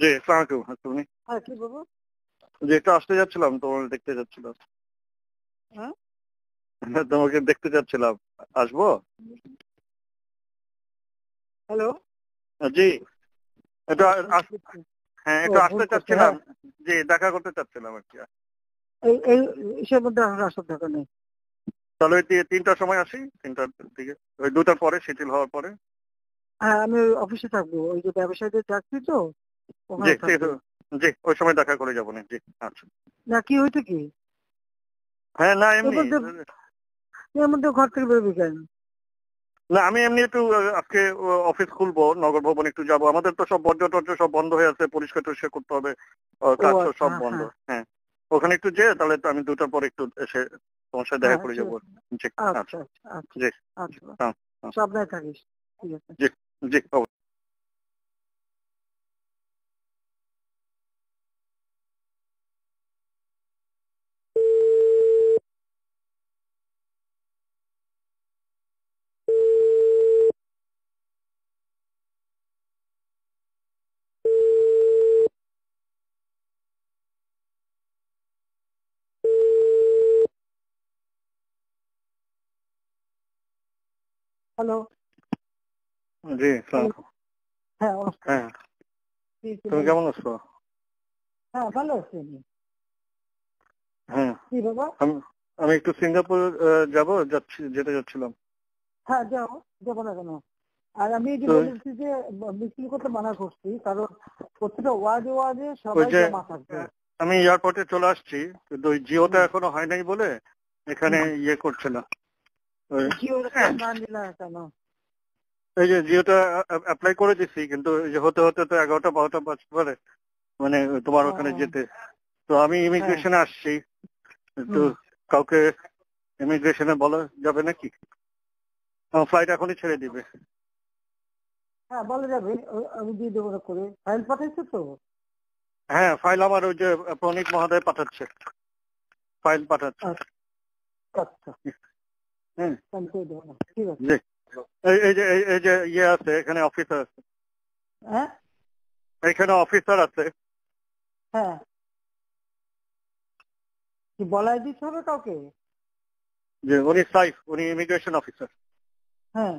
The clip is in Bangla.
জি, আসসালামু আলাইকুম। তুমি? হ্যাঁ, কি বলবো? জি, একটু আসতে যাচ্ছিলাম, তোমাকে দেখতে যাচ্ছিলাম। হ্যাঁ? তোমাকে দেখতে যাচ্ছিলাম। আসবো? হ্যালো? জি, একটু ও ভুল করছে। হ্যাঁ, ও একটু ভুল আসতে করছে, চাচ্ছিলাম। হ্যাঁ। জি, দেখা করতে চাচ্ছিলাম আর কি। এই ইসের মধ্যে এখন আসার দরকার নেই। তাহলে ওই 3টার সময় আসি, 3টার দিকে। ওই 2টার পরে, শিথিল হওয়ার পরে। হ্যাঁ, আমি ওই অফিসে থাকবো। ওই যে ব্যবসায়ীদের চাকরি তো, জি, ওখানে ঠিক থাকবো। আছে। জি, ওই সময় দেখা করে যাবো না। জি, আচ্ছা। না, কি হইতো কি? হ্যাঁ, না এর এমনি। মধ্যে এর মধ্যে ঘর থেকে বেরোবি কেন? না, আমি এমনি একটু আজকে অফিস খুলবো, নগর ভবন একটু যাবো। আমাদের তো সব বর্জ্য টর্জ্য সব বন্ধ হয়ে আছে, পরিষ্কার টরিষ্কার করতে হবে। ও কাজ তো আচ্ছা, সব হ্যাঁ, বন্ধ। হ্যাঁ। হ্যাঁ, ওখানে একটু যেয়ে তাহলে তো আমি 2টার পর একটু এসে তোমার সাথে দেখা হ্যাঁ, করে ঠিক যাবো। আছে। জি, আচ্ছা, আচ্ছা। আচ্ছা, আচ্ছা, জি, জি, আচ্ছা। হ্যাঁ, হ্যাঁ, সাবধানে থাকিস। ঠিক আছে। জি, জি, অবশ্যই। হ্যালো? জি, হ্যালো? আসসালামু আলাইকুম। হ্যাঁ, নমস্কার। হ্যাঁ, কি তুমি বলেন? কেমন আছো? হ্যাঁ, ভালো আছি আমি। হ্যাঁ, কি বাবা? আমি আমি একটু সিঙ্গাপুর যেতে যাচ্ছিলাম। হ্যাঁ, যাও। যাবো না কেন? আর আমি এই যে তো বলেছি যে মিছিল করতে মানা করছি, কারণ প্রত্যেকটা ওয়ার্ডে ওয়ার্ডে ওই সবাই যে জমা থাকবে। আমি এয়ারপোর্টে চলে আসছি, কিন্তু ওই জিওটা হুম, এখনো হয় নাই বলে এখানে হুম। ইয়ে করছে না। ওই জিওর কার্ড না নিলে কেন? এই যে জিওটা অ্যাপ্লাই করে দিচ্ছি, কিন্তু এই যে হতে হতে তো 11টা 12টা বাজতে পারে, মানে তোমার ও, ওখানে যেতে। তো আমি হ্যাঁ, ইমিগ্রেশনে আসছি। তো হুম। কাউকে ইমিগ্রেশনে বলা যাবে নাকি? ফ্লাইট এখনই ছেড়ে দিবে। হ্যাঁ, বলা যাবে। আমি দিয়ে দেবো করে। ফাইল পাঠাইছো তো? হ্যাঁ, ফাইল আমার ওই যে প্রণীত মহোদয় পাঠাচ্ছে, ফাইল পাঠাচ্ছে। আচ্ছা, আচ্ছা। হ্যাঁ, আমি করে দেবো না। ঠিক আছে। জি। এই যে ইয়ে আছে, এখানে অফিসার আছে, হ্যাঁ, এখানে অফিসার আছে। হ্যাঁ। কি বলাই দিতে হবে কাউকে? যে উনি সাইফ, উনি ইমিগ্রেশন অফিসার। হ্যাঁ।